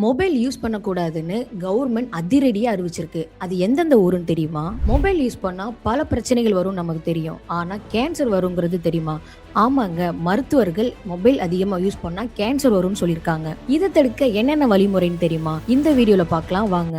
Mobile use பண்ணக்கூடாதுன்னு government அதிரடியா அறிவிச்சிருக்கு. அது எந்தெந்த ஊருன்னு தெரியுமா? மொபைல் யூஸ் பண்ணா பல பிரச்சனைகள் வரும் நமக்கு தெரியும். ஆனா கேன்சர் வருங்கிறது தெரியுமா? ஆமாங்க. மருத்துவர்கள் மொபைல் அதிகமா யூஸ் பண்ணா கேன்சர் வரும்னு சொல்லியிருக்காங்க. இத தடுக்க என்னென்ன வழிமுறைன்னு தெரியுமா? இந்த வீடியோல பார்க்கலாம் வாங்க.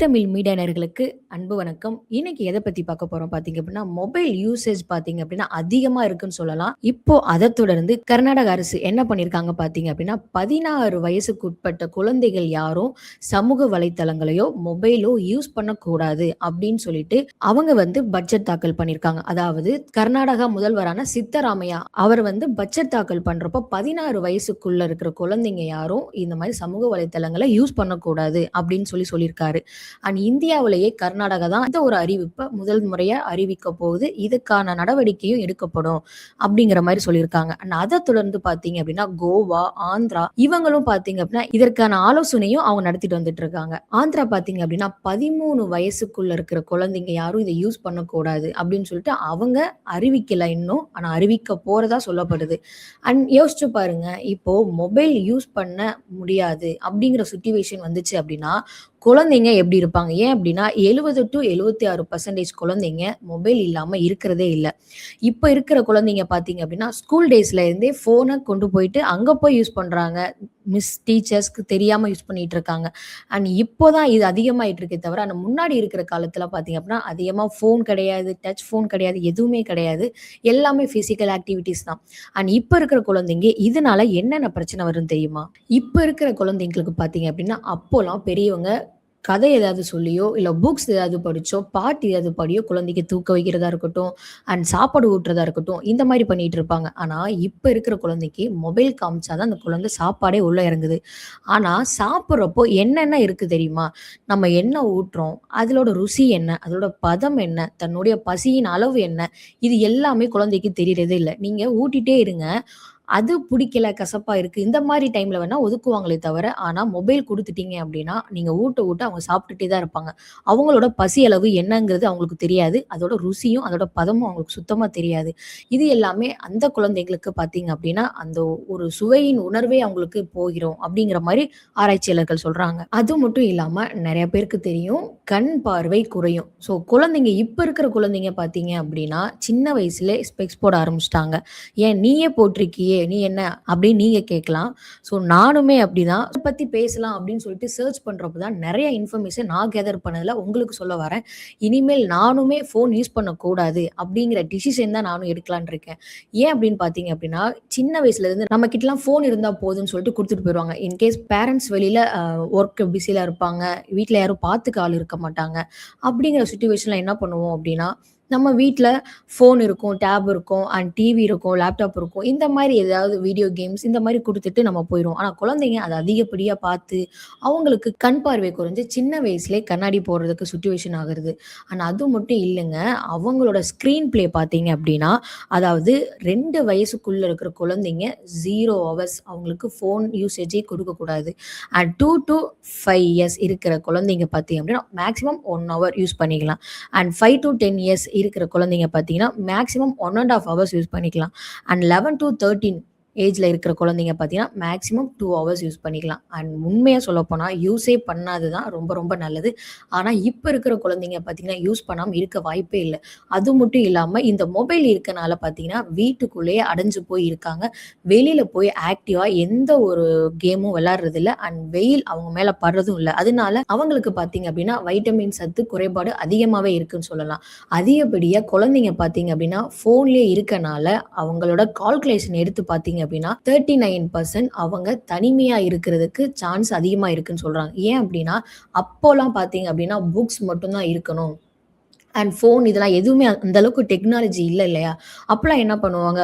தமிழ் மீடியா நேயர்களுக்கு அன்பு வணக்கம். இன்னைக்கு எதை பத்தி பார்க்க போறோம் பாத்தீங்க அப்படின்னா, மொபைல் யூசேஜ் பாத்தீங்க அப்படின்னா அதிகமா இருக்குன்னு சொல்லலாம். இப்போ அதை தொடர்ந்து கர்நாடக அரசு என்ன பண்ணிருக்காங்க பாத்தீங்க அப்படின்னா, 16 வயசுக்கு உட்பட்ட குழந்தைகள் யாரும் சமூக வலைத்தளங்களையோ மொபைலோ யூஸ் பண்ணக்கூடாது அப்படின்னு சொல்லிட்டு அவங்க பட்ஜெட் தாக்கல் பண்ணிருக்காங்க. அதாவது கர்நாடகா முதல்வரான சித்தராமையா அவர் பட்ஜெட் தாக்கல் பண்றப்போ 16 வயசுக்குள்ள இருக்கிற குழந்தைங்க யாரும் இந்த மாதிரி சமூக வலைத்தளங்களை யூஸ் பண்ணக்கூடாது அப்படின்னு சொல்லியிருக்காரு. அண்ட் இந்தியாவிலேயே கர்நாடகா தான் இந்த ஒரு அறிவிப்பை முதல் முறையா அறிவிக்க போகுது. இதுக்கான நடவடிக்கையும் எடுக்கப்படும் அப்படிங்கிற மாதிரி சொல்லியிருக்காங்க. அண்ட் அதை தொடர்ந்து பாத்தீங்க அப்படின்னா கோவா, ஆந்திரா இவங்களும் பாத்தீங்க அப்படின்னா இதற்கான ஆலோசனையும் அவங்க நடத்திட்டு வந்துட்டு இருக்காங்க. ஆந்திரா பாத்தீங்க அப்படின்னா 13 வயசுக்குள்ள இருக்கிற குழந்தைங்க யாரும் இதை யூஸ் பண்ணக்கூடாது அப்படின்னு சொல்லிட்டு அவங்க அறிவிக்கல இன்னும். ஆனா அறிவிக்க போறதா சொல்லப்படுது. அண்ட் யோசிச்சு பாருங்க, இப்போ மொபைல் யூஸ் பண்ண முடியாது அப்படிங்கிற சுச்சுவேஷன் வந்துச்சு அப்படின்னா குழந்தைங்க எப்படி இருப்பாங்க? ஏன் அப்படின்னா 70 to 76% குழந்தைங்க மொபைல் இல்லாம இருக்கிறதே இல்லை. இப்ப இருக்கிற குழந்தைங்க பாத்தீங்க அப்படின்னா ஸ்கூல் டேஸ்ல இருந்தே போனை கொண்டு போயிட்டு அங்க போய் யூஸ் பண்றாங்க. மிஸ் டீச்சர்ஸ்க்கு தெரியாம யூஸ் பண்ணிட்டு இருக்காங்க. அண்ட் இப்போதான் இது அதிகமாயிட்டு இருக்கே தவிர ஆனா முன்னாடி இருக்கிற காலத்துல பாத்தீங்க அப்படின்னா அதிகமா போன் கிடையாது, டச் போன் கிடையாது, எதுவுமே கிடையாது. எல்லாமே பிசிக்கல் ஆக்டிவிட்டிஸ் தான். அண்ட் இப்ப இருக்கிற குழந்தைங்க இதனால என்னென்ன பிரச்சனை வரும்னு தெரியுமா? இப்ப இருக்கிற குழந்தைங்களுக்கு பாத்தீங்க அப்படின்னா அப்போலாம் பெரியவங்க கதை ஏதாவது சொல்லியோ இல்ல புக்ஸ் ஏதாவது படிச்சோ பாட்டு ஏதாவது படியோ குழந்தைக்கு தூக்க வைக்கிறதா இருக்கட்டும் அண்ட் சாப்பாடு ஊட்டுறதா இருக்கட்டும் இந்த மாதிரி பண்ணிட்டு இருப்பாங்க. ஆனா இப்ப இருக்கிற குழந்தைக்கு மொபைல் காமிச்சாதான் அந்த குழந்தை சாப்பாடே உள்ள இறங்குது. ஆனா சாப்பிட்றப்போ என்னென்ன இருக்கு தெரியுமா? நம்ம என்ன ஊட்டுறோம், அதோட ருசி என்ன, அதோட பதம் என்ன, தன்னுடைய பசியின் அளவு என்ன, இது எல்லாமே குழந்தைக்கு தெரியறதே இல்லை. நீங்க ஊட்டிட்டே இருங்க, அது பிடிக்கல, கசப்பா இருக்கு, இந்த மாதிரி டைம்ல வேணா ஒதுக்குவாங்களே தவிர ஆனா மொபைல் கொடுத்துட்டீங்க அப்படின்னா நீங்க ஊட்ட ஊட்ட அவங்க சாப்பிட்டுட்டே தான் இருப்பாங்க. அவங்களோட பசி அளவு என்னங்கிறது அவங்களுக்கு தெரியாது. அதோட ருசியும் அதோட பதமும் அவங்களுக்கு சுத்தமா தெரியாது. இது எல்லாமே அந்த குழந்தைகளுக்கு பாத்தீங்க அப்படின்னா அந்த ஒரு சுவையின் உணர்வே அவங்களுக்கு போகிறோம் அப்படிங்கிற மாதிரி ஆராய்ச்சியாளர்கள் சொல்றாங்க. அது மட்டும் இல்லாம நிறைய பேருக்கு தெரியும் கண் பார்வை குறையும். ஸோ குழந்தைங்க இப்ப இருக்கிற குழந்தைங்க பாத்தீங்க அப்படின்னா சின்ன வயசுல ஸ்பெக்ஸ் போட ஆரம்பிச்சிட்டாங்க. ஏன் நீயே போட்டிருக்கியே, நீ என்ன அப்படின்னு நீங்க கேட்கலாம். ஸோ நானுமே அப்படிதான். அதை பத்தி பேசலாம் அப்படின்னு சொல்லிட்டு சர்ச் பண்றப்பதான் நிறைய இன்ஃபர்மேஷன் நான் கேதர் பண்ணதுல உங்களுக்கு சொல்ல வரேன். இனிமேல் நானுமே போன் யூஸ் பண்ணக்கூடாது அப்படிங்கிற டிசிஷன் தான் நானும் எடுக்கலான் இருக்கேன். ஏன் அப்படின்னு பாத்தீங்க அப்படின்னா சின்ன வயசுல இருந்து நம்ம கிட்டலாம் போன் இருந்தா போதும்னு சொல்லிட்டு கொடுத்துட்டு போயிடுவாங்க. இன்கேஸ் பேரண்ட்ஸ் வெளியில ஒர்க் பிஸில இருப்பாங்க, வீட்டுல யாரும் பார்த்துக்க ஆள் இருக்க மாட்டாங்க. அப்படிங்கிற சுச்சுவேஷன்ல என்ன பண்ணுவோம் அப்படின்னா நம்ம வீட்ல ஃபோன் இருக்கும், டேப் இருக்கும், அண்ட் டிவி இருக்கும், லேப்டாப் இருக்கும். இந்த மாதிரி ஏதாவது வீடியோ கேம்ஸ் இந்த மாதிரி குடுத்துட்டு நம்ம போயிருவோம். ஆனா குழந்தைங்க அத அதிகப்படியா பார்த்து, அவங்களுக்கு கண் பார்வை குறைஞ்சு சின்ன வயசுலயே கண்ணாடி போடுறதுக்கு சிச்சுவேஷன் ஆகுறது. ஆனா அது மட்டும் இல்லங்க. அவங்களோட ஸ்க்ரீன் பிளே பார்த்தீங்க அப்படின்னா, அதாவது 2 வயசுக்குள்ள இருக்கிற குழந்தைங்க 0 ஹவர்ஸ் அவங்களுக்கு ஃபோன் யூசேஜே கொடுக்கக்கூடாது. அண்ட் 2 to 5 இயர்ஸ் இருக்கிற குழந்தைங்க பார்த்தீங்க அப்படின்னா, மேக்ஸிமம் 1 ஹவர் யூஸ் பண்ணிக்கலாம். அண்ட் 5 to 10 இயர்ஸ் இருக்கிற குழந்தைங்க பார்த்தீங்கன்னா மேக்ஸிமம் 1.5 ஹவர்ஸ் யூஸ் பண்ணிக்கலாம். அண்ட் 11 to 13 ஏஜ்ல இருக்கிற குழந்தைங்க பார்த்தீங்கன்னா மேக்ஸிமம் 2 ஹவர்ஸ் யூஸ் பண்ணிக்கலாம். அண்ட் உண்மையா சொல்லப்போனா யூஸே பண்ணாது தான் ரொம்ப ரொம்ப நல்லது. ஆனா இப்ப இருக்கிற குழந்தைங்க பார்த்தீங்கன்னா யூஸ் பண்ணாம இருக்க வாய்ப்பே இல்லை. அது மட்டும் இல்லாம இந்த மொபைல் இருக்கனால பார்த்தீங்கன்னா வீட்டுக்குள்ளேயே அடைஞ்சு போய் இருக்காங்க. வெளியில போய் ஆக்டிவா எந்த ஒரு கேமும் விளையாடுறது இல்லை. அண்ட் வெயில் அவங்க மேல படுறதும் இல்லை. அதனால அவங்களுக்கு பார்த்தீங்க அப்படின்னா வைட்டமின் சத்து குறைபாடு அதிகமாவே இருக்குன்னு சொல்லலாம். அதிகப்படியா குழந்தைங்க பார்த்தீங்க அப்படின்னா போன்லயே இருக்கனால அவங்களோட கால்குலேஷன் எடுத்து பார்த்தீங்க அப்படின்னா 39% அவங்க தனிமையா இருக்கிறதுக்கு சான்ஸ் அதிகமா இருக்குன்னு சொல்றாங்க. ஏன் அப்படின்னா அப்போலாம் பாத்தீங்க அப்படின்னா புக்ஸ் மட்டும்தான் இருக்கணும். அண்ட் ஃபோன் இதெல்லாம் எதுவுமே அந்த அளவுக்கு டெக்னாலஜி இல்ல இல்லையா? அப்பலாம் என்ன பண்ணுவாங்க?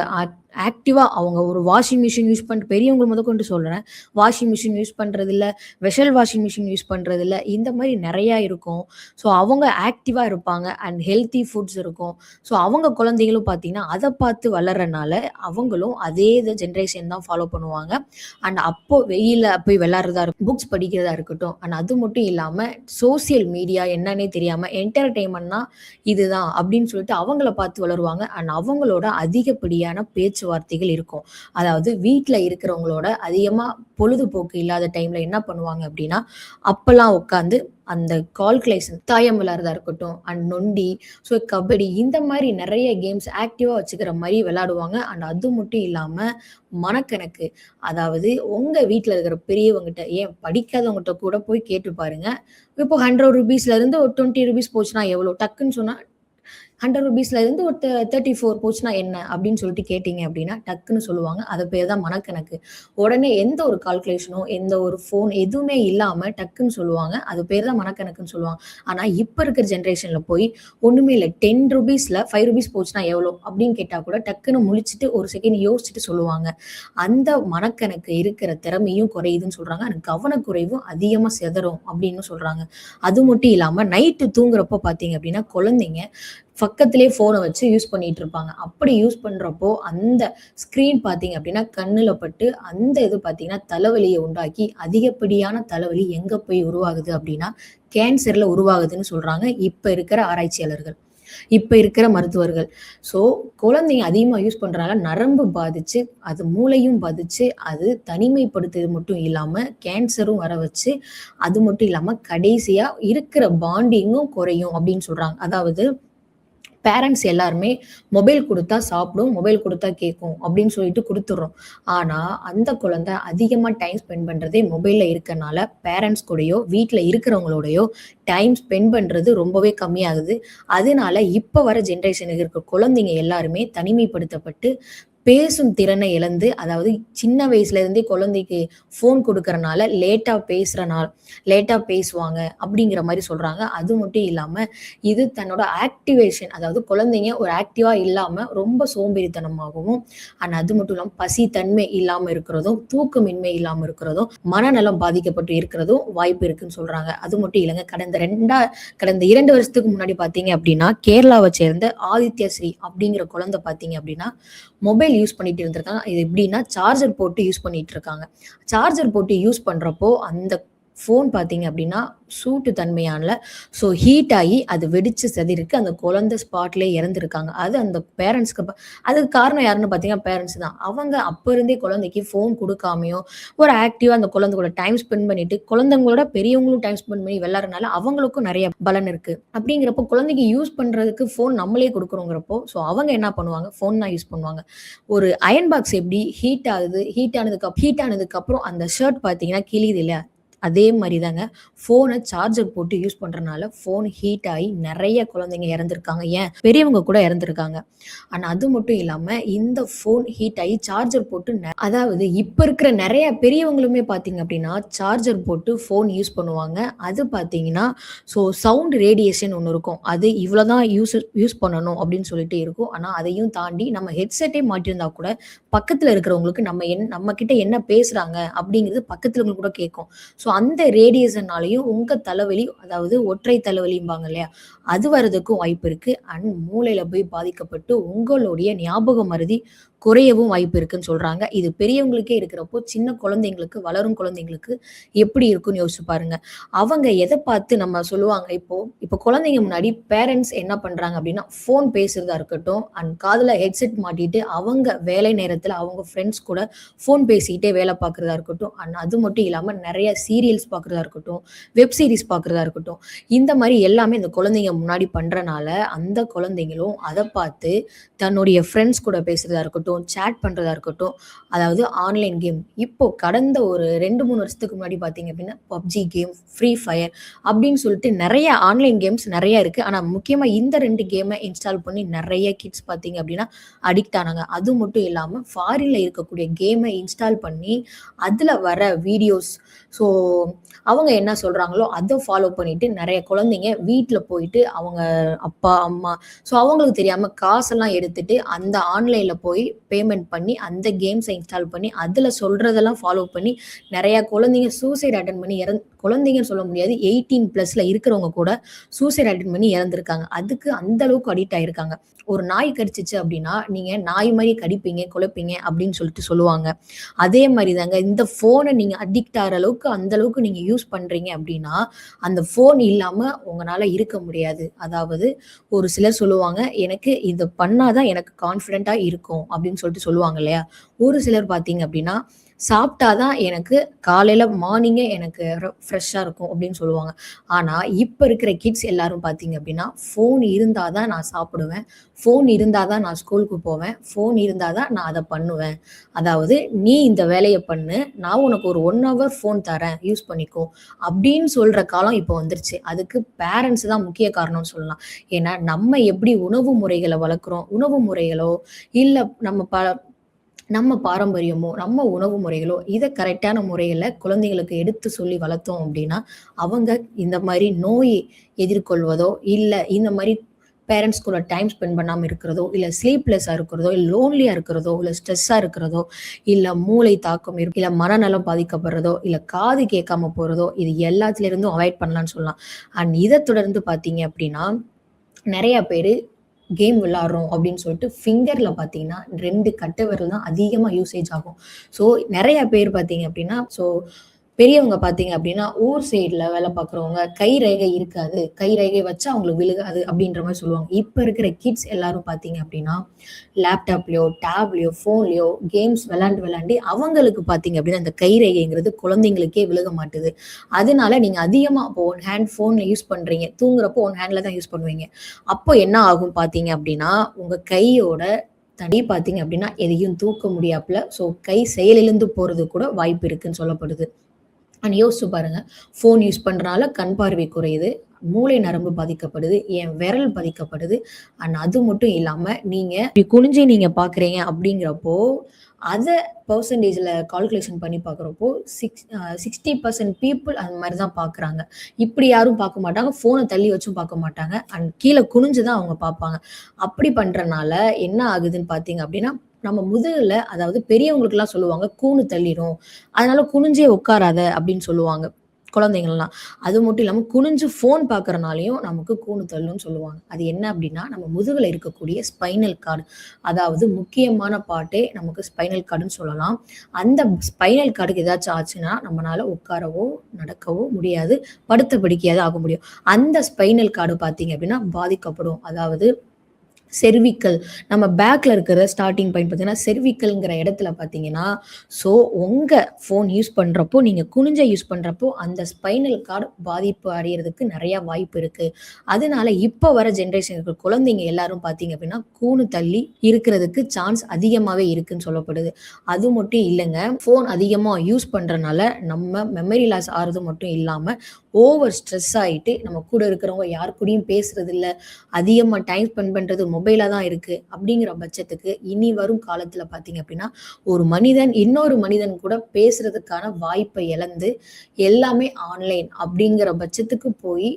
ஆக்டிவா அவங்க ஒரு வாஷிங் மிஷின் யூஸ் பண்ணிட்டு பெரியவங்க முதற்கொண்டு சொல்றேன். வாஷிங் மிஷின் யூஸ் பண்றது இல்ல, வெஷல் வாஷிங் மிஷின் யூஸ் பண்றது இல்ல. இந்த மாதிரி நிறைய இருக்கும். ஸோ அவங்க ஆக்டிவா இருப்பாங்க அண்ட் ஹெல்த்தி ஃபுட்ஸ் இருக்கும். ஸோ அவங்க குழந்தைகளும் பார்த்தீங்கன்னா அதை பார்த்து வளர்றனால அவங்களும் அதே ஜென்ரேஷன் தான் ஃபாலோ பண்ணுவாங்க. அண்ட் அப்போ வெயில போய் விளையாடுறதா இருக்கும், புக்ஸ் படிக்கிறதா இருக்கட்டும். அண்ட் அது மட்டும் இல்லாம சோசியல் மீடியா என்னன்னே தெரியாம என்டர்டெயின்மெண்ட்னா இதுதான் அப்படின்னு சொல்லிட்டு அவங்கள பார்த்து வளருவாங்க. அண்ட் அவங்களோட அதிகப்படியான பேச்சு பேச்சுவார்த்தைகள் இருக்கும். அதாவது வீட்ல இருக்கிறவங்களோட அதிகமா பொழுதுபோக்கு இல்லாத டைம்ல என்ன பண்ணுவாங்க அப்படின்னா, அப்பல்லாம் உட்காந்து அந்த கால்குலேஷன் தாயம் விளையாடுறதா இருக்கட்டும், அண்ட் நொண்டி, ஸோ கபடி இந்த மாரி நெறைய கேம்ஸ் ஆக்டிவா வச்சுக்கிற மாரி விளையாடுவாங்க. அண்ட் அது மட்டும் இல்லாம மனக்கணக்கு. அதாவது உங்க வீட்ல இருக்கிற பெரியவங்ககிட்ட, ஏன் படிக்காதவங்ககிட்ட கூட போய் கேட்டு பாருங்க. இப்போ ₹100 இருந்து ஒரு ₹20 போச்சுன்னா எவ்வளோ? டக்குன்னு சொன்னா ₹100 இருந்து ஒரு 34 போச்சுன்னா என்ன? அப்படின்னு சொல்லிட்டு கேட்டீங்க அப்படின்னா, டக்குன்னு சொல்லுவாங்க. அது பேர் தான் மனக்கணக்கு. உடனே எந்த ஒரு கால்குலேஷனோ, எந்த ஒரு ஃபோன் எதுவுமே இல்லாம டக்குன்னு சொல்லுவாங்க. அது பேர் தான் மனக்கணக்குன்னு சொல்லுவாங்க. ஆனா, இப்ப இருக்கிற ஜெனரேஷன்ல போய் ஒண்ணுமே இல்ல. ₹10ல ₹5 போச்சுன்னா எவ்வளோ? அப்படின்னு கேட்டா கூட டக்குன்னு முழிச்சுட்டு ஒரு செகண்ட் யோசிச்சுட்டு சொல்லுவாங்க. அந்த மனக்கணக்கு இருக்கிற திறமையும் குறையுதுன்னு சொல்றாங்க. ஆனா கவனக்குறைவும் அதிகமா சிதறும் அப்படின்னு சொல்றாங்க. அது மட்டும் இல்லாம நைட்டு தூங்குறப்போ பார்த்தீங்க அப்படின்னா, குழந்தைங்க பக்கத்திலேயே ஃபோன வச்சு யூஸ் பண்ணிட்டு இருப்பாங்க. அப்படி யூஸ் பண்றப்போ, அந்த ஸ்க்ரீன் பார்த்தீங்க அப்படின்னா, கண்ணுல பட்டு அந்த இது பார்த்தீங்கன்னா, தலைவலிய உண்டாக்கி, அதிகப்படியான தலைவலி எங்க போய் உருவாகுது அப்படின்னா, கேன்சர்ல உருவாகுதுன்னு சொல்றாங்க, இப்ப இருக்கிற ஆராய்ச்சியாளர்கள். இப்ப இருக்கிற மருத்துவர்கள். ஸோ குழந்தைங்க அதிகமா யூஸ் பண்றனால நரம்பு பாதிச்சு, அது மூளையும் பாதிச்சு, அது தனிமைப்படுத்துறது மட்டும் இல்லாம, கேன்சரும் வர வச்சு, அது மட்டும் இல்லாம கடைசியா இருக்கிற பாண்டிங்கும் குறையும் அப்படின்னு சொல்றாங்க. அதாவது பேரண்ட்ஸ் எல்லாருமே மொபைல் குடுத்தா சாப்பிடும், மொபைல் குடுத்தா கேட்கும் அப்படின்னு சொல்லிட்டு குடுத்துடுறோம். ஆனா, அந்த குழந்தை அதிகமா டைம் ஸ்பெண்ட் பண்றதே மொபைல்ல இருக்கனால, பேரண்ட்ஸ் கூடயோ, வீட்ல இருக்கிறவங்களோடயோ டைம் ஸ்பெண்ட் பண்றது ரொம்பவே கம்மியாகுது. அதனால இப்ப வர ஜெனரேஷனுக்கு இருக்க குழந்தைங்க எல்லாருமே தனிமைப்படுத்தப்பட்டு பேசும் திறனை இழந்து, அதாவது சின்ன வயசுல இருந்தே குழந்தைக்கு ஃபோன் குடுக்கறனால லேட்டா பேசுவாங்க அப்படிங்கிற மாரி சொல்றாங்க. அது மட்டும் இல்லாம, இது தன்னோட ஆக்டிவேஷன் அதாவது குழந்தைங்க ஒரு ஆக்டிவா இல்லாம ரொம்ப சோம்பேறித்தனமாகவும், அண்ட் அது மட்டும் இல்லாம பசி தன்மை இல்லாம இருக்கிறதும், தூக்கமின்மை இல்லாம இருக்கிறதும், மனநலம் பாதிக்கப்பட்டு இருக்கிறதும் வாய்ப்பு இருக்குன்னு சொல்றாங்க. அது மட்டும் இல்லங்க, கடந்த 2 வருஷத்துக்கு முன்னாடி பார்த்தீங்க அப்படின்னா, கேரளாவ சேர்ந்த ஆதித்ய ஸ்ரீ அப்படிங்கிற குழந்தை பார்த்தீங்க அப்படின்னா, மொபைல் யூஸ் பண்ணிட்டு இருந்திருக்காங்க. இது எப்படின்னா, சார்ஜர் போட்டு யூஸ் பண்ணிட்டு இருக்காங்க. சார்ஜர் போட்டு யூஸ் பண்றப்போ, அந்த ஃபோன் பார்த்தீங்க அப்படின்னா, சூட்டு தன்மையால ஹீட் ஆகி அது வெடிச்சு சிதறிருக்கு. அந்த குழந்தை ஸ்பாட்லயே இறந்திருக்காங்க. அது அந்த பேரண்ட்ஸ்க்கு அதுக்கு காரணம் யாருன்னு பார்த்தீங்கன்னா, பேரண்ட்ஸ் தான். அவங்க அப்ப இருந்தே குழந்தைக்கு ஃபோன் குடுக்காமயும், ஒரு ஆக்டிவா அந்த குழந்தை கூட டைம் ஸ்பெண்ட் பண்ணிட்டு, குழந்தைங்களோட பெரியவங்களும் டைம் ஸ்பெண்ட் பண்ணி விளையாடுறனால அவங்களுக்கும் நெறைய பலன் இருக்கு. அப்படிங்கிறப்போ குழந்தைக்கு யூஸ் பண்றதுக்கு ஃபோன் நம்மளே குடுக்குறோங்கிறப்போ, அவங்க என்ன பண்ணுவாங்க? ஃபோன் தான் யூஸ் பண்ணுவாங்க. ஒரு அயர்ன் பாக்ஸ் எப்படி ஹீட் ஆகுது, ஹீட் ஆனதுக்கு அப்புறம் அந்த ஷர்ட் பார்த்தீங்கன்னா கிழியுது இல்லையா? அதே மாரி தாங்க. ஃபோன சார்ஜர் போட்டு யூஸ் பண்றனால, ஃபோன் ஹீட் ஆயி நெறைய குழந்தைங்க இறந்திருக்காங்க. ஏன் பெரியவங்க கூட இறந்திருக்காங்க. ஆனா அது மட்டும் இல்லாம, இந்த ஃபோன் ஹீட் ஆயி சார்ஜர் போட்டு அதாவது இப்ப இருக்கிற நெறைய பெரியவங்களுமே பார்த்தீங்க அப்டின்னா, சார்ஜர் போட்டு ஃபோன் யூஸ் பண்ணுவாங்க. அது பார்த்தீங்கன்னா, சவுண்ட் ரேடியேஷன் ஒண்ணு இருக்கும். அது இவ்வளோ தான் யூஸ் பண்ணணும் அப்டின்னு சொல்லிட்டு இருக்கும். ஆனா அதையும் தாண்டி நம்ம ஹெட்செட்டே மாட்டியிருந்தா கூட, பக்கத்துல இருக்கிறவங்களுக்கு நம்ம கிட்ட என்ன பேசுறாங்க அப்டிங்கிறது பக்கத்துல இருக்கிறவங்களுக்கு கூட கேட்கும். அந்த ரேடியேஷனாலயும் உங்க தலைவலி, அதாவது ஒற்றை தலைவலிம்பாங்க இல்லையா? அது வரதுக்கும் வாய்ப்பு இருக்கு. அண்ட் மூளையில போய் பாதிக்கப்பட்டு உங்களுடைய ஞாபக மறதி குறையவும் வாய்ப்பு இருக்குன்னு சொல்றாங்க. இது பெரியவங்களுக்கே இருக்கிறப்போ, சின்ன குழந்தைங்களுக்கு, வளரும் குழந்தைங்களுக்கு எப்படி இருக்குன்னு யோசிச்சு பாருங்க. அவங்க எத பார்த்து நம்ம சொல்லுவாங்க இப்போ குழந்தைங்க முன்னாடி பேரண்ட்ஸ் என்ன பண்றாங்க அப்படின்னா, ஃபோன் பேசுறதா இருக்கட்டும், அண்ட் காதுல ஹெட்செட் மாட்டிட்டு அவங்க வேலை நேரத்துல அவங்க ஃப்ரெண்ட்ஸ் கூட ஃபோன் பேசிக்கிட்டே வேலை பார்க்குறதா இருக்கட்டும், அண்ட் அது மட்டும் இல்லாம நெறைய சீரியல்ஸ் பார்க்குறதா இருக்கட்டும், வெப் சீரிஸ் பார்க்குறதா இருக்கட்டும், இந்த மாரி எல்லாமே இந்த குழந்தைங்க முன்னாடி பண்றனால, அந்த குழந்தைங்களும் அத பார்த்து தன்னுடைய ஃப்ரெண்ட்ஸ் கூட பேசுறதா இருக்கட்டும், சேட் பண்றதா இருக்கட்டும், அதாவது ஆன்லைன் கேம். இப்போ கடந்த ஒரு 2, 3 வருஷத்துக்கு முன்னாடி பார்த்தீங்க அப்படின்னா, PUBG கேம், ஃப்ரீ ஃபயர் அப்படின்னு சொல்லிட்டு நெறைய ஆன்லைன் கேம்ஸ் நெறைய இருக்கு. ஆனா முக்கியமா இந்த 2 கேம இன்ஸ்டால் பண்ணி நெறைய கிட்ஸ் பார்த்தீங்க அப்படின்னா அடிக்ட் ஆனாங்க. அது மட்டும் இல்லாம ஃபாரின்ல இருக்கக்கூடிய கேம இன்ஸ்டால் பண்ணி, அதுல வர வீடியோஸ் ஸோ அவங்க என்ன சொல்றாங்களோ அத ஃபாலோ பண்ணிட்டு நெறைய குழந்தைங்க வீட்ல போயிட்டு அவங்க அப்பா, அம்மா அவங்களுக்கு தெரியாம காசெல்லாம் எடுத்துட்டு அந்த ஆன்லைன்ல போய் பேமெண்ட் பண்ணி அந்த கேம்ஸ இன்ஸ்டால் பண்ணி, அதுல சொல்றதெல்லாம் ஃபாலோ பண்ணி நெறைய குழந்தைங்க சூசைட் அட்டெண்ட் பண்ணி குழந்தைங்கன்னு சொல்ல முடியாது. 18 பிளஸ்ல இருக்கிறவங்க கூட சூசைட் அட்டெம்ப்ட் பண்ணி இறந்திருக்காங்க. அதுக்கு அந்த அளவுக்கு அடிக்ட் ஆயிருக்காங்க. ஒரு நாய் கடிச்சிச்சு அப்படின்னா, நீங்க நாய் மாரி கடிப்பீங்க, குலைப்பீங்க அப்படின்னு சொல்லிட்டு சொல்லுவாங்க. அதே மாரி தாங்க இந்த ஃபோன நீங்க அடிக்ட் ஆகுற அளவுக்கு, அந்த அளவுக்கு நீங்க யூஸ் பண்றீங்க அப்படின்னா, அந்த ஃபோன் இல்லாம உங்கனால இருக்க முடியாது. அதாவது ஒரு சிலர் சொல்லுவாங்க, "எனக்கு இத பண்ணா தான் எனக்கு கான்ஃபிடென்ட்டா இருக்கும்." அப்படின்னு சொல்லிட்டு சொல்லுவாங்க இல்லையா? ஒரு சிலர் பார்த்தீங்க அப்படின்னா, "சாப்பிட்டா தான் எனக்கு காலையில மார்னிங்கே எனக்கு ஃப்ரெஷ்ஷா இருக்கும்." அப்படின்னு சொல்லுவாங்க. ஆனா, இப்ப இருக்கிற கிட்ஸ் எல்லாரும் பார்த்தீங்க அப்படின்னா, "ஃபோன் இருந்தா தான் நான் சாப்பிடுவேன். ஃபோன் இருந்தா தான் நான் ஸ்கூலுக்கு போவேன். ஃபோன் இருந்தா தான் நான் அத பண்ணுவேன். அதாவது நீ இந்த வேலைய பண்ணு. நான் உனக்கு ஒரு 1 ஹவர் ஃபோன் தரேன். யூஸ் பண்ணிக்கோ." அப்படின்னு சொல்ற காலம் இப்போ வந்துருச்சு. அதுக்கு பேரண்ட்ஸ் தான் முக்கிய காரணம்னு சொல்லலாம். ஏன்னா, நம்ம எப்படி உணவு முறைகள வளர்க்குறோம், உணவு முறைகளோ, இல்ல நம்ம பாரம்பரியமோ, நம்ம உணவு முறைகளோ, இத கரெக்ட்டான முறையில குழந்தைகளுக்கு எடுத்து சொல்லி வளர்த்தோம் அப்டின்னா, அவங்க இந்த மாரி நோய் எதிர்கொள்வதோ, இல்ல இந்த மாரி பேரண்ட்ஸ் கூட டைம் ஸ்பெண்ட் பண்ணாம இருக்கிறதோ, இல்ல ஸ்லீப்லெஸ்ஸா இருக்கிறதோ, இல்ல லோன்லியா இருக்கிறதோ, இல்ல ஸ்ட்ரெஸ்ஸா இருக்கிறதோ, இல்ல மூளை தாக்கம் இல்ல மனநலம் பாதிக்கப்படுறதோ, இல்ல காது கேட்காம போறதோ, இது எல்லாத்துலருந்தும் அவாய்ட் பண்ணலாம்னு சொல்லலாம். அண்ட் இத தொடர்ந்து பார்த்தீங்க அப்டின்னா, நெறைய பேரு கேம் விளையாடுறோம் அப்படின்னு சொல்லிட்டு ஃபிங்கர்ல பார்த்தீங்கன்னா 2 கட்டை விரல் தான் அதிகமா யூசேஜ் ஆகும். ஸோ நெறைய பேர் பார்த்தீங்க அப்படின்னா, பெரியவங்க பார்த்தீங்க அப்படின்னா, ஊர் சைடுல வேலை பார்க்குறவங்க கை ரேகை இருக்காது. கை ரேகை வச்சா அவங்களுக்கு விழுகாது அப்படின்ற மாரி சொல்லுவாங்க. இப்ப இருக்கிற கிட்ஸ் எல்லாரும் பார்த்தீங்க அப்படின்னா, லேப்டாப்லயோ, டேப்லயோ, ஃபோன்லயோ கேம்ஸ் விளையாண்டு அவங்களுக்கு பார்த்தீங்க அப்படின்னா, இந்த கை ரேகைங்கிறது குழந்தைங்களுக்கே விழுக மாட்டுது. அதனால நீங்க அதிகமா இப்போ ஒன் ஹேண்ட் ஃபோன்ல யூஸ் பண்றீங்க. தூங்குறப்போ ஒன் ஹேண்ட்ல தான் யூஸ் பண்ணுவீங்க. அப்போ என்ன ஆகும் பார்த்தீங்க அப்படின்னா, உங்க கையோட தடி பார்த்தீங்க அப்படின்னா, எதையும் தூக்க முடியாப்புல கை செயலிழந்து போறது கூட வாய்ப்பு இருக்குன்னு சொல்லப்படுது. அண்ட் யோசிச்சு பாருங்க. ஃபோன் யூஸ் பண்றனால கண் பார்வை குறையுது. மூளை நரம்பு பாதிக்கப்படுது. என் விரல் பாதிக்கப்படுது. அண்ட் அது மட்டும் இல்லாம, நீங்க இப்டி குனிஞ்சு நீங்க பார்க்குறீங்க அப்படிங்கிறப்போ, அத பெர்சன்டேஜ்ல கால்குலேஷன் பண்ணி பார்க்குறப்போ, 60% பீப்பிள் அந்த மாரி தான் பார்க்குறாங்க. இப்படி யாரும் பார்க்க மாட்டாங்க. ஃபோன தள்ளி வச்சும் பார்க்க மாட்டாங்க. அண்ட் கீழ குனிஞ்சு தான் அவங்க பார்ப்பாங்க. அப்படி பண்றனால என்ன ஆகுதுன்னு பார்த்தீங்க அப்படின்னா, நம்ம முதுகுல அதாவது பெரியவங்களுக்கெல்லாம் சொல்லுவாங்க, கூணு தள்ளிரும். அதனால குனிஞ்சே உட்காராத அப்படின்னு சொல்லுவாங்க. குழந்தைங்கள்லாம். அது மட்டும் இல்லாம குனிஞ்சு ஃபோன் பார்க்கறனாலயும் நமக்கு கூணு தள்ளும்னு சொல்லுவாங்க. அது என்ன அப்டின்னா, நம்ம முதுகுல இருக்கக்கூடிய ஸ்பைனல் கார்டு. அதாவது முக்கியமான பார்ட்டே நமக்கு ஸ்பைனல் கார்டுன்னு சொல்லலாம். அந்த ஸ்பைனல் கார்டுக்கு ஏதாச்சும் ஆச்சுன்னா, நம்மனால உட்காரவோ, நடக்கவோ முடியாது. படுத்த படுக்கையா தான் ஆக முடியும். அந்த ஸ்பைனல் கார்டு பார்த்தீங்க அப்டின்னா பாதிக்கப்படும். அதாவது செர்விக்கல் நம்ம பேக்ல இருக்கிற ஸ்டார்ட்டிங் பாயிண்ட் பார்த்தீங்கன்னா, செர்விக்கல்ங்கிற இடத்துல பார்த்தீங்கன்னா, ஸோ உங்க ஃபோன் யூஸ் பண்றப்போ, நீங்க குனிஞ்சு யூஸ் பண்றப்போ, அந்த ஸ்பைனல் கார்ட் பாதிப்பு அடையறதுக்கு நெறைய வாய்ப்பு இருக்கு. அதனால இப்ப வர ஜெனரேஷன் இருக்கிற குழந்தைங்க எல்லாரும் பார்த்தீங்க அப்படின்னா, கூணு தள்ளி இருக்கிறதுக்கு சான்ஸ் அதிகமாவே இருக்குன்னு சொல்லப்படுது. அது மட்டும் இல்லங்க, ஃபோன் அதிகமா யூஸ் பண்றனால நம்ம மெமரி லாஸ் ஆறது மட்டும் இல்லாம, ஓவர் ஸ்ட்ரெஸ் ஆயிட்டு நம்ம கூட இருக்கிறவங்க யார் கூடயும் பேசுறதில்ல. அதிகமா டைம் ஸ்பெண்ட் பண்றது மொபைலா தான் இருக்கு. அப்படிங்கிற பட்சத்துக்கு இனி வரும் காலத்துல பார்த்தீங்க அப்படின்னா, ஒரு மனிதன் இன்னொரு மனிதன் கூட பேசுறதுக்கான வாய்ப்பை இழந்து, எல்லாமே ஆன்லைன் அப்படிங்கிற பட்சத்துக்கு போயி,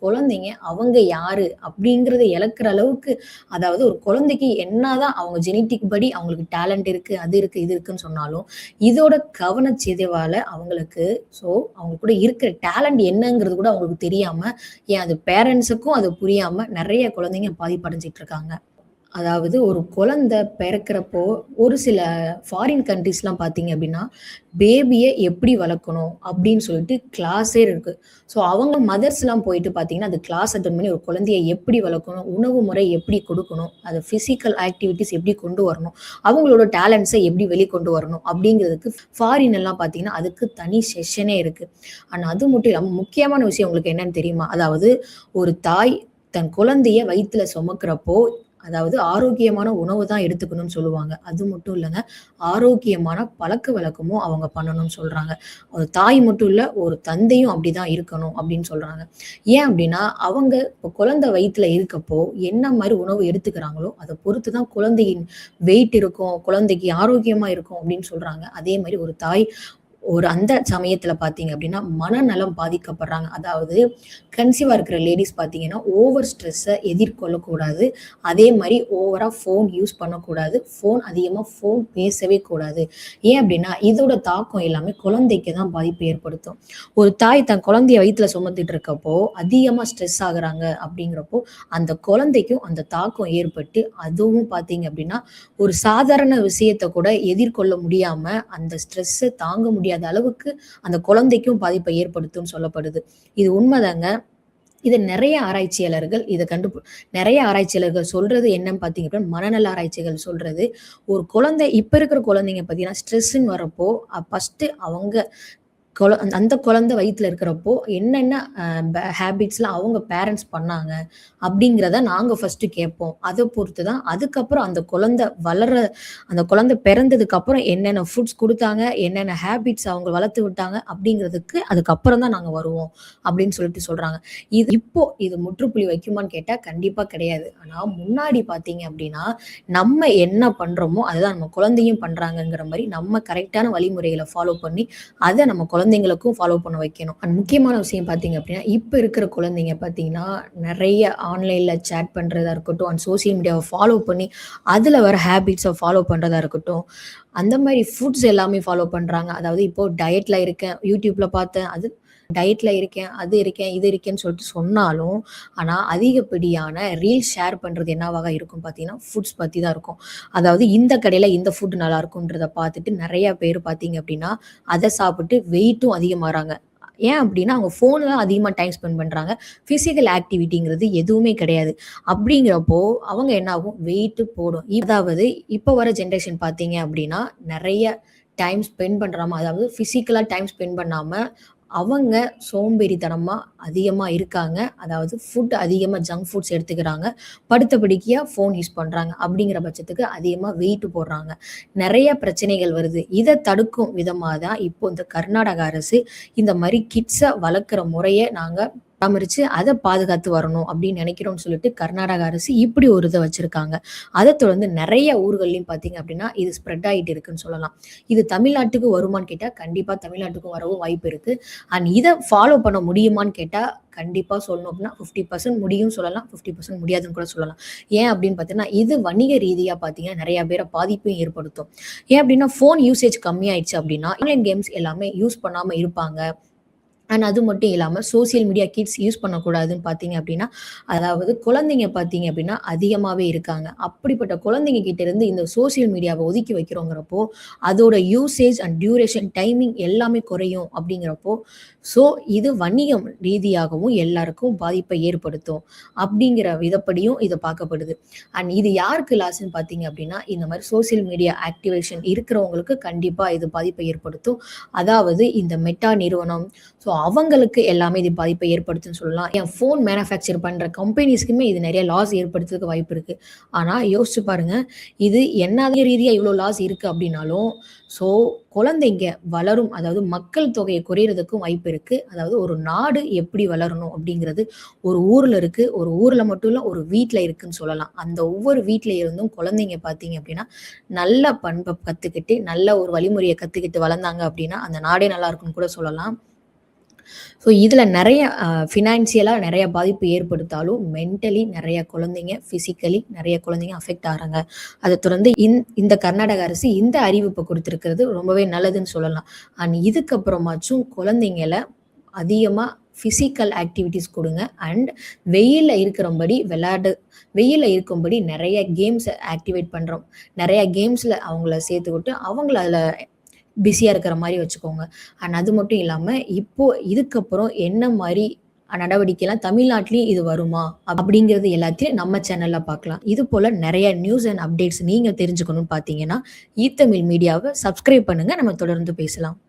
குழந்தைங்க அவங்க யாரு அப்படிங்கிறத இழக்கிற அளவுக்கு அதாவது ஒரு குழந்தைக்கு என்னதான் அவங்க ஜெனடிக் படி அவங்களுக்கு டேலண்ட் இருக்கு, அது இருக்கு, இது இருக்குன்னு சொன்னாலும், இதோட கவனச்சிதைவால அவங்களுக்கு அவங்க கூட இருக்கிற டேலண்ட் என்னங்கிறது கூட அவங்களுக்கு தெரியாம, ஏன் அது பேரண்ட்ஸுக்கும் அது புரியாம நெறைய குழந்தைங்க பாதிப்படைஞ்சுட்டு இருக்காங்க. அதாவது ஒரு குழந்தை பிறக்கிறப்போ, ஒரு சில ஃபாரின் கண்ட்ரீஸ்லாம் பார்த்தீங்க அப்படின்னா, பேபிய எப்படி வளர்க்கணும் அப்படின்னு சொல்லிட்டு கிளாஸே இருக்கு. அவங்க மதர்ஸ்லாம் போயிட்டு பார்த்தீங்கன்னா, அந்த கிளாஸ் அட்டெண்ட் பண்ணி ஒரு குழந்தைய எப்படி வளர்க்கணும், உணவு முறை எப்படி கொடுக்கணும், அது பிசிக்கல் ஆக்டிவிட்டீஸ் எப்படி கொண்டு வரணும், அவங்களோட டேலண்ட்ஸ எப்படி வெளிக்கொண்டு வரணும் அப்படிங்கிறதுக்கு ஃபாரின் எல்லாம் பார்த்தீங்கன்னா, அதுக்கு தனி செஷனே இருக்கு. ஆனா அது மட்டும் இல்லாம முக்கியமான விஷயம் உங்களுக்கு என்னன்னு தெரியுமா? அதாவது ஒரு தாய் தன் குழந்தைய வயித்துல சுமக்கிறப்போ, அதாவது ஆரோக்கியமான உணவு தான் எடுத்துக்கணும்னு சொல்லுவாங்க. அது மட்டும் இல்லங்க, ஆரோக்கியமான பழக்கவழக்கமும் அவங்க பண்ணணும்னு சொல்றாங்க. ஒரு தாய் மட்டும் இல்ல, ஒரு தந்தையும் அப்படிதான் இருக்கணும் அப்படின்னு சொல்றாங்க. ஏன் அப்படின்னா, அவங்க இப்போ குழந்தை வயித்துல இருக்கப்போ, என்ன மாரி உணவு எடுத்துக்கிறாங்களோ, அத பொறுத்து தான் குழந்தையின் வெயிட் இருக்கும், குழந்தைக்கு ஆரோக்கியமா இருக்கும் அப்படின்னு சொல்றாங்க. அதே மாரி ஒரு தாய் அந்த சமயத்துல பார்த்தீங்க அப்படின்னா, மனநலம் பாதிக்கப்படுறாங்க. அதாவது கன்சீவா இருக்கிற லேடீஸ் பார்த்தீங்கன்னா, ஓவர் ஸ்ட்ரெஸ்ஸ எதிர்கொள்ளக்கூடாது. அதே மாரி ஓவரா ஃபோன் யூஸ் பண்ணக்கூடாது. ஃபோன் பேசவே கூடாது. ஏன் அப்படின்னா, இதோட தாக்கம் எல்லாமே குழந்தைக்கு தான் பாதிப்பு ஏற்படுத்தும். ஒரு தாய் தன் குழந்தைய வயித்துல சுமந்துட்டு இருக்கப்போ, அதிகமா ஸ்ட்ரெஸ் ஆகுறாங்க அப்படிங்கிறப்போ, அந்த குழந்தைக்கும் அந்த தாக்கம் ஏற்பட்டு, அதுவும் பார்த்தீங்க அப்படின்னா, ஒரு சாதாரண விஷயத்த கூட எதிர்கொள்ள முடியாம, அந்த ஸ்ட்ரெஸ்ஸ தாங்க முடியாத அளவுக்கு அந்த குழந்தைக்கும் பாதிப்பை ஏற்படுத்தும்னு சொல்லப்படுது. இது உண்மைதாங்க. இது நெறைய ஆராய்ச்சியாளர்கள் சொல்றது என்னன்னு பார்த்தீங்க அப்படின்னா, மனநல ஆராய்ச்சிகள் சொல்றது, ஒரு குழந்தை இப்ப இருக்கிற குழந்தைங்க பார்த்தீங்கன்னா, ஸ்ட்ரெஸ்ன்னு வரப்போ, ஃபர்ஸ்ட்டு அவங்க அந்த குழந்தை வயித்துல இருக்கிறப்போ, என்னென்ன ஹேபிட்ஸ்லாம் அவங்க பேரண்ட்ஸ் பண்ணாங்க, அப்படிங்கிறத நாங்க ஃபர்ஸ்ட்டு கேட்போம். அத பொறுத்து தான் அதுக்கப்புறம் அந்த குழந்தை பிறந்ததுக்கு அப்புறம் என்னென்ன ஃபுட்ஸ் குடுத்தாங்க, என்னென்ன ஹேபிட்ஸ் அவங்க வளர்த்து விட்டாங்க அப்படிங்கிறதுக்கு அதுக்கப்புறம் தான் நாங்க வருவோம், அப்படின்னு சொல்றாங்க. இது முற்றுப்புள்ளி வைக்குமான்னு கேட்டா கண்டிப்பா கிடையாது. ஆனா முன்னாடி பார்த்தீங்க அப்படின்னா, நம்ம என்ன பண்றோமோ, அதுதான் நம்ம குழந்தையும் பண்றாங்கங்கிற மாரி நம்ம கரெக்ட்டான வழிமுறைகள ஃபாலோ பண்ணி, அத நம்ம குழந்தைங்களுக்கும் ஃபாலோ பண்ண வைக்கணும். அண்ட் முக்கியமான விஷயம் பார்த்தீங்க அப்படின்னா, இப்ப இருக்கிற குழந்தைங்க பார்த்தீங்கன்னா, நெறைய ஆன்லைன்ல சேட் பண்றதா இருக்கட்டும், அண்ட் சோசியல் மீடியாவ ஃபாலோ பண்ணி, அதுல வர ஹேபிட்ஸ ஃபாலோ பண்றதா இருக்கட்டும், அந்த மாரி ஃபுட்ஸ் எல்லாமே ஃபாலோ பண்றாங்க. அதாவது இப்போ டயட்ல இருக்கேன், YouTubeல பார்த்தேன், டயட்ல இருக்கேன், அது இருக்கேன், இது இருக்கேன்னு சொல்லிட்டு சொன்னாலும், ஆனா அதிகப்படியான ரீல்ஸ் ஷேர் பண்றது என்னவாக இருக்கும் பார்த்தீங்கன்னா, ஃபுட்ஸ் பத்தி தான் இருக்கும். அதாவது இந்த கடையில இந்த ஃபுட் நல்லாருக்குன்றத பார்த்துட்டு நெறைய பேர் பார்த்தீங்க அப்படின்னா, அத சாப்பிட்டு வெயிட்டும் அதிகமாறாங்க. ஏன் அப்படின்னா, அவங்க ஃபோன்ல தான் அதிகமா டைம் ஸ்பெண்ட் பண்றாங்க. பிசிக்கல் ஆக்டிவிட்டிங்கிறது எதுவுமே கிடையாது. அப்படிங்கிறப்போ, அவங்க என்ன ஆகும்? வெயிட் போடும். அதாவது இப்ப வர ஜெனரேஷன் பார்த்தீங்க அப்படின்னா, நெறைய டைம் ஸ்பெண்ட் பண்றாம, அதாவது பிசிக்கலா டைம் ஸ்பெண்ட் பண்ணாம, அவங்க சோம்பேறித்தனமா அதிகமா இருக்காங்க. அதாவது அதிகமா ஜங்க் ஃபுட்ஸ் எடுத்துக்கிறாங்க. படுத்த படுக்கையா ஃபோன் யூஸ் பண்றாங்க. அப்படிங்கிற பட்சத்துக்கு அதிகமா வெயிட் போடுறாங்க. நெறைய பிரச்சனைகள் வருது. இத தடுக்கும் விதமா தான் இப்போ இந்த கர்நாடக அரசு இந்த மாரி கிட்ஸ வளர்க்குற முறைய நாங்க பராமரிச்சு அத பாதுகாத்து வரணும் அப்படின்னு நினைக்கிறோம்னு சொல்லிட்டு கர்நாடக அரசு இப்படி ஒரு இத வச்சிருக்காங்க. அத தொடர்ந்து நெறைய ஊர்கள்லயும் பார்த்தீங்க அப்படின்னா, இது ஸ்ப்ரெட் ஆயிட்டு இருக்குன்னு சொல்லலாம். இது தமிழ்நாட்டுக்கு வருமான்னு கேட்டா, கண்டிப்பா தமிழ்நாட்டுக்கும் வரவும் வாய்ப்பு இருக்கு. அண்ட் இத ஃபாலோ பண்ண முடியுமான்னு கேட்டா, கண்டிப்பா சொல்லணும் அப்படின்னா 50% முடியும்னு சொல்லலாம். 50% முடியாதுன்னு கூட சொல்லலாம். ஏன் அப்படின்னு பார்த்தீங்கன்னா, இது வணிக ரீதியா பார்த்தீங்கன்னா, நெறைய பேர பாதிப்பையும் ஏற்படுத்தும். ஏன் அப்படின்னா, ஃபோன் யூசேஜ் கம்மியாயிடுச்சு அப்படின்னா, ஆன்லைன் கேம்ஸ் எல்லாமே யூஸ் பண்ணாம இருப்பாங்க. அண்ட் அது மட்டும் இல்லாம சோசியல் மீடியா கிட்ஸ் யூஸ் பண்ணக்கூடாதுன்னு பார்த்தீங்க அப்படின்னா, அதாவது குழந்தைங்க பார்த்தீங்க அப்படின்னா அதிகமாவே இருக்காங்க. அப்படிப்பட்ட குழந்தைங்க கிட்ட இருந்து இந்த சோசியல் மீடியாவ ஒதுக்கி வைக்கிறோங்கிறப்போ, அதோட யூசேஜ் அண்ட் டியூரேஷன், டைமிங் எல்லாமே குறையும் அப்படிங்கிறப்போ, ஸோ இது வணிகம் ரீதியாகவும் எல்லாருக்கும் பாதிப்பை ஏற்படுத்தும். அப்படிங்கிற விதப்படியும் இது பார்க்கப்படுது. அண்ட் இது யாருக்கு லாஸ்ன்னு பார்த்தீங்க அப்படின்னா, இந்த மாரி சோசியல் மீடியா ஆக்டிவேஷன் இருக்கிறவங்களுக்கு கண்டிப்பா இது பாதிப்பை ஏற்படுத்தும். அதாவது இந்த மெட்டா நிறுவனம், ஸோ அவங்களுக்கு எல்லாமே இது பாதிப்பை ஏற்படுத்துன்னு சொல்லலாம். ஏன் ஃபோன் மேனுஃபேக்சர் பண்ற கம்பெனிஸ்க்குமே இது நெறைய லாஸ் ஏற்படுத்துறதுக்கு வாய்ப்பு இருக்கு. ஆனா யோசிச்சு பாருங்க, இது என்னதான் ரீதியா இவ்ளோ லாஸ் இருக்கு அப்படின்னாலும், ஸோ குழந்தைங்க வளரும், அதாவது மக்கள் தொகை குறையறதுக்கும் வாய்ப்பு இருக்கு. அதாவது ஒரு நாடு எப்படி வளரணும் அப்படிங்கிறது ஒரு ஊர்ல இருக்கு. ஒரு ஊர்ல மட்டும் இல்ல, ஒரு வீட்ல இருக்குன்னு சொல்லலாம். அந்த ஒவ்வொரு வீட்ல இருந்தும் குழந்தைங்க பார்த்தீங்க அப்படின்னா, நல்ல பண்ப கத்துக்கிட்டு, நல்ல ஒரு வழிமுறைய கத்துக்கிட்டு வளர்ந்தாங்க அப்படின்னா, அந்த நாடே நல்லா இருக்கும்னு கூட சொல்லலாம். ஸோ இதில நெறைய ஃபினான்சியலா நெறைய பாதிப்பு ஏற்படுத்தாலும், மென்டலி நெறைய குழந்தைங்க, பிசிக்கலி நெறைய குழந்தைங்க அஃபெக்ட் ஆகுறாங்க. அத தொடர்ந்து இந்த கர்நாடக அரசு இந்த அறிவிப்ப குடுத்திருக்கிறது ரொம்பவே நல்லதுன்னு சொல்லலாம். அண்ட் இதுக்கப்புறமாச்சும் குழந்தைங்கள அதிகமா பிசிக்கல் ஆக்டிவிட்டீஸ் குடுங்க. அண்ட் வெயில்ல இருக்கிறபடி வெயில்ல இருக்கும்படி நெறைய கேம்ஸ் ஆக்டிவேட் பண்றோம். நெறைய கேம்ஸ்ல அவங்கள சேர்த்துவிட்டு, அவங்கள அதில பிஸியா இருக்கிற மாரி வச்சுக்கோங்க. அண்ட் அது மட்டும் இல்லாம, இப்போ இதுக்கப்புறம் என்ன மாரி நடவடிக்கைலாம் தமிழ்நாட்டிலயும் இது வருமா? அப்படிங்கிறது எல்லாத்தையும் நம்ம சேனல்ல பார்க்கலாம். இது போல நெறைய நியூஸ் அண்ட் அப்டேட்ஸ் நீங்க தெரிஞ்சுக்கணும்னு பார்த்தீங்கன்னா, ஈ தமிழ் மீடியாவ சப்ஸ்கிரைப் பண்ணுங்க. நம்ம தொடர்ந்து பேசலாம்.